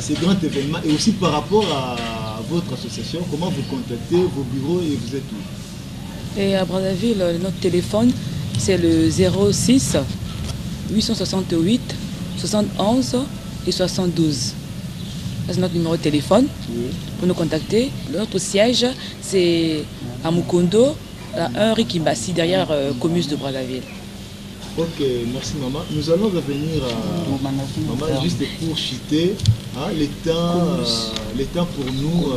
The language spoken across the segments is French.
à ces grands événements et aussi par rapport à votre association, comment vous contactez vos bureaux et vous êtes où? Et à Brazzaville, notre téléphone, c'est le 06 868 71 et 72. Ça, c'est notre numéro de téléphone pour nous contacter. Notre siège, c'est à Mukondo, à 1 rue Kimbassi, derrière Comus de Brazzaville. Ok, merci maman. Nous allons revenir à maman juste pour chuter les temps pour nous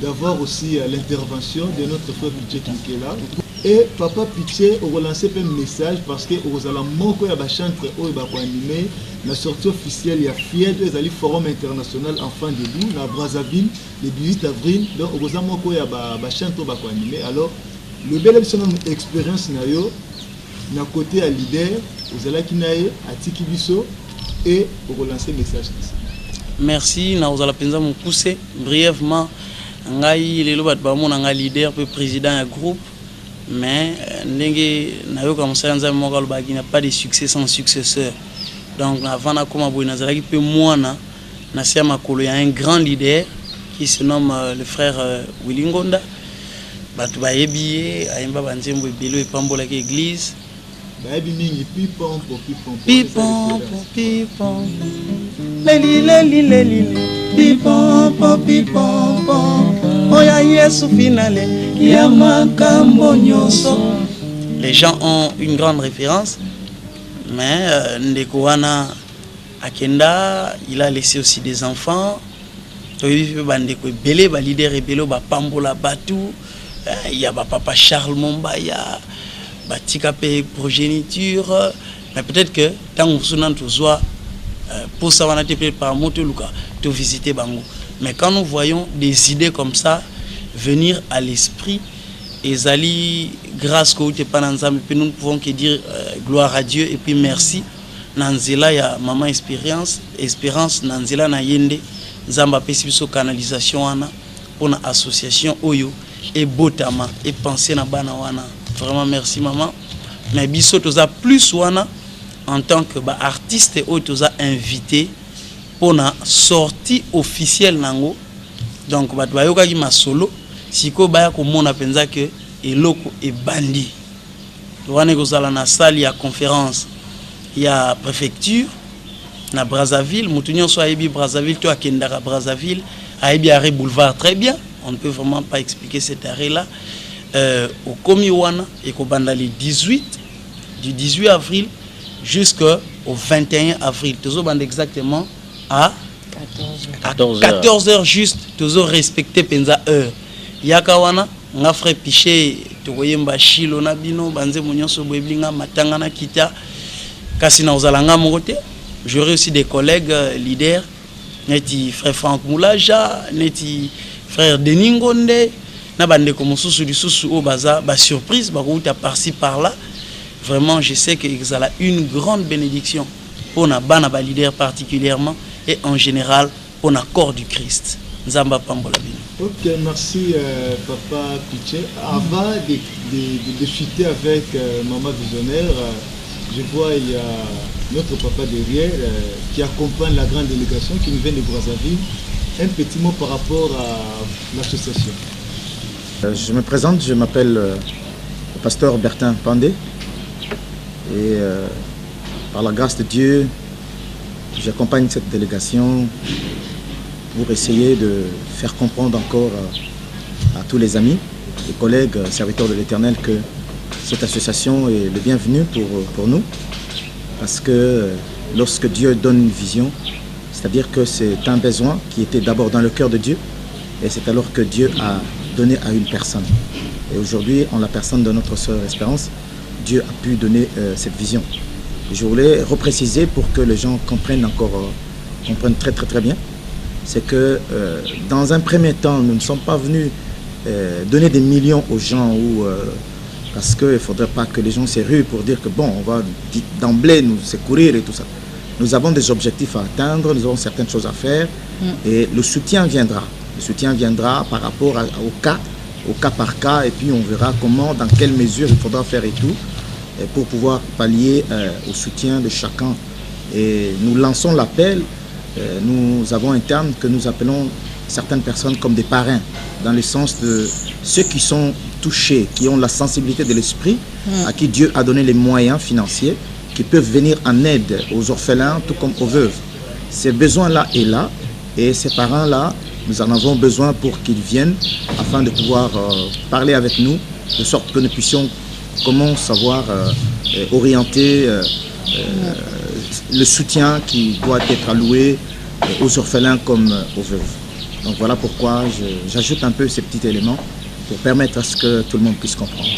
d'avoir aussi l'intervention de notre frère Pitié qui est là. Et papa Pitié a relancé un message parce que aux alamans il y a des chantres qui sont animés. La sortie officielle il y a FIED, le Forum international enfants debout à Brazzaville le 18 avril. Donc aux alamans il y a des chantres qui sont animés. Alors le bel expérience na côté à leader aux alakinae à Tikibiso et pour relancer le message. Merci na ozala penza mon pousser brièvement ngai lelo bat ba mon nga leader pe président ya groupe mais ndenge na yo comme ça nza mo kalo ba qui n'a pas de succès sans successeur. Donc avant na koma boy na zalaki pe moi na sia makolo ya un grand leader qui se nomme le frère Willy Ngonda. Batu ba yebiye ayemba banzembo ebelo epambola ke église. Pipon, les gens ont une grande référence, mais Ndekouana Akenda, il a laissé aussi des enfants. Il y a papa Charles Mombaya. Batikapé progéniture, mais peut-être que tant que nous soit pour ça on a été peut-être par monter Luka te visiter Bango. Mais quand nous voyons des idées comme ça venir à l'esprit, et Zali grâce que tu pas dans et puis nous ne pouvons que dire gloire à Dieu et puis merci. Nanzela ya maman espérance Nanzela na yende Zamba pesibiso canalisation ana pour une association Oyo et Botama et penser na bana wana. Vraiment merci maman. Mais biso toza plus wana en tant que artiste ou toza invité pour na sortie officielle nango. Donc ba yoka ki masolo siko baya ko mona penza que eloko e bandi. Wana ko sala na salle ya conférence ya préfecture na Brazzaville, mutunyo so ayebi Brazzaville to akendaka Brazzaville, ayebi arrêt boulevard très bien. On ne peut vraiment pas expliquer cet arrêt là. Au Komiwana et Kobandali du 18 avril jusqu'au 21 avril. Toujours exactement à 14h juste. Toujours respecter penza heure. Yakawana, nga frère Piché, tokoyemba Shilo na bino, banze monyoso bweblinga matanga na kita. Kasi na ozalanga mokote. J'aurai aussi des collègues leaders, neti frère Franck Moulaja, neti frère Denis Ngonde. Na bande comme sous au baza ba surprise ba route par-ci par-là. Vraiment je sais que ça a une grande bénédiction pour na bana ba leader particulièrement et en général pour na corps du Christ. Nzamba pambola bino. OK, merci papa Pitié. Avant de chuter avec maman visionnaire, je vois il y a notre papa derrière qui accompagne la grande délégation qui nous vient de Brazzaville. Un petit mot par rapport à l'association. Je me présente, je m'appelle le pasteur Bertin Pandé et par la grâce de Dieu, j'accompagne cette délégation pour essayer de faire comprendre encore à tous les amis, les collègues, serviteurs de l'Éternel que cette association est le bienvenu pour nous parce que lorsque Dieu donne une vision, c'est-à-dire que c'est un besoin qui était d'abord dans le cœur de Dieu et c'est alors que Dieu a donné à une personne. Et aujourd'hui, en la personne de notre sœur Espérance, Dieu a pu donner cette vision. Je voulais repréciser pour que les gens comprennent très bien. C'est que dans un premier temps, nous ne sommes pas venus donner des millions aux gens parce qu'il ne faudrait pas que les gens se ruent pour dire que bon, on va d'emblée nous secourir et tout ça. Nous avons des objectifs à atteindre, nous avons certaines choses à faire et le soutien viendra. Le soutien viendra par rapport au cas par cas, et puis on verra comment, dans quelle mesure il faudra faire et tout, pour pouvoir pallier au soutien de chacun. Et nous lançons l'appel nous avons un terme que nous appelons certaines personnes comme des parrains, dans le sens de ceux qui sont touchés, qui ont la sensibilité de l'esprit, à qui Dieu a donné les moyens financiers, qui peuvent venir en aide aux orphelins, tout comme aux veuves. Ces besoins-là est là, et ces parents-là, nous en avons besoin pour qu'ils viennent, afin de pouvoir parler avec nous, de sorte que nous puissions comment savoir orienter le soutien qui doit être alloué aux orphelins comme aux veuves. Donc voilà pourquoi j'ajoute un peu ces petits éléments pour permettre à ce que tout le monde puisse comprendre.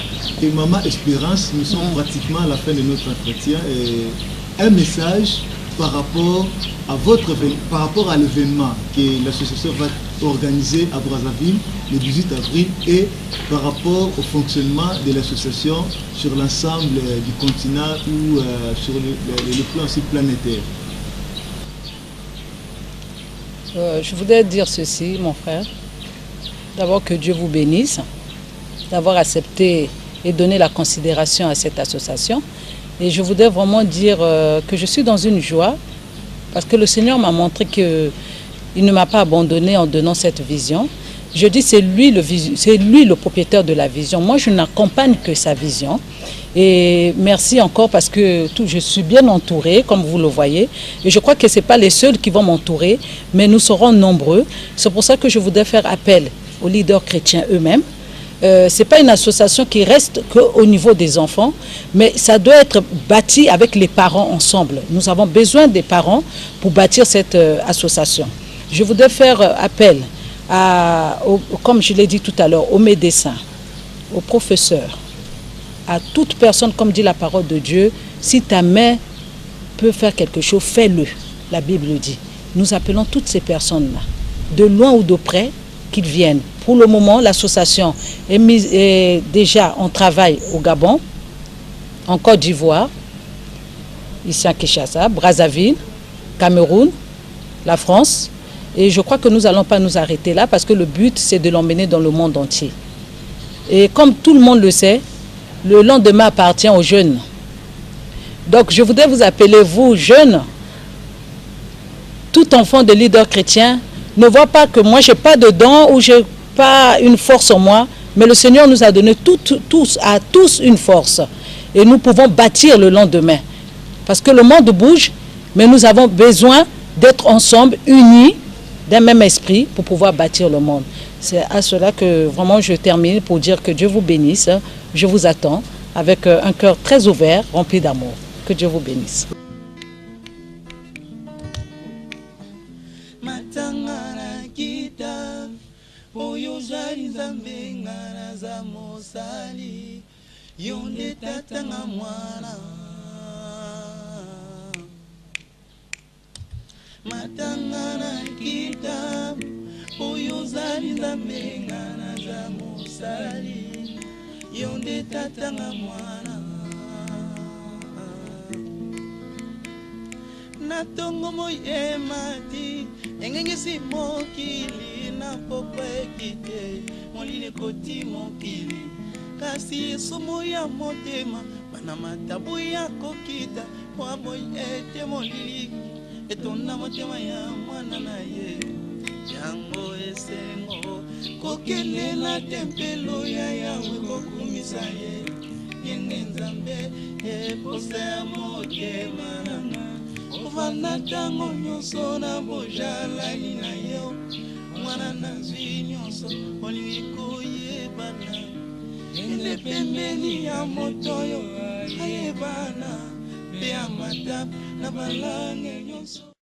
Et Maman Espérance, nous sommes pratiquement à la fin de notre entretien. Et un message par rapport à l'événement que l'association va organiser à Brazzaville le 18 avril et par rapport au fonctionnement de l'association sur l'ensemble du continent ou sur le plan aussi planétaire. Je voudrais dire ceci, mon frère. D'abord que Dieu vous bénisse d'avoir accepté et donné la considération à cette association. Et je voudrais vraiment dire que je suis dans une joie parce que le Seigneur m'a montré qu'il ne m'a pas abandonné en donnant cette vision. Je dis c'est lui le propriétaire de la vision. Moi, je n'accompagne que sa vision. Et merci encore parce que je suis bien entourée, comme vous le voyez. Et je crois que ce n'est pas les seuls qui vont m'entourer, mais nous serons nombreux. C'est pour ça que je voudrais faire appel aux leaders chrétiens eux-mêmes. Ce n'est pas une association qui reste qu'au niveau des enfants, mais ça doit être bâti avec les parents ensemble. Nous avons besoin des parents pour bâtir cette association. Je voudrais faire appel, comme je l'ai dit tout à l'heure, aux médecins, aux professeurs, à toute personne, comme dit la parole de Dieu, si ta main peut faire quelque chose, fais-le, la Bible dit. Nous appelons toutes ces personnes-là, de loin ou de près, qu'ils viennent. Pour le moment, l'association est déjà en travail au Gabon, en Côte d'Ivoire, ici à Kinshasa, Brazzaville, Cameroun, la France. Et je crois que nous n'allons pas nous arrêter là parce que le but, c'est de l'emmener dans le monde entier. Et comme tout le monde le sait, le lendemain appartient aux jeunes. Donc je voudrais vous appeler, vous, jeunes, tout enfant de leader chrétien, ne voit pas que moi, je n'ai pas de dons ou je n'ai pas une force en moi, mais le Seigneur nous a donné à tous une force. Et nous pouvons bâtir le lendemain. Parce que le monde bouge, mais nous avons besoin d'être ensemble, unis, d'un même esprit, pour pouvoir bâtir le monde. C'est à cela que vraiment je termine pour dire que Dieu vous bénisse. Je vous attends avec un cœur très ouvert, rempli d'amour. Que Dieu vous bénisse. Matangana kita oyozali nzambe ngana za mosali yonde tatanga mwana natongo moyemati engengesi mokili na pokwe kite molile koti mokili kasi somo ya motema bana matabu ya kokita mwa boy ete molili etona motema ya mwana na ye yango esengo kokelela tempelo ya yawe kokumisa ye yenge nzambe eposa ya motema nanga ovanda ntango nyonso na bojalani na yo mwana na zwi nyonso olingi koyebana ende pembeni ya moto oyo ayebana pe ya matapu na balange nyonso.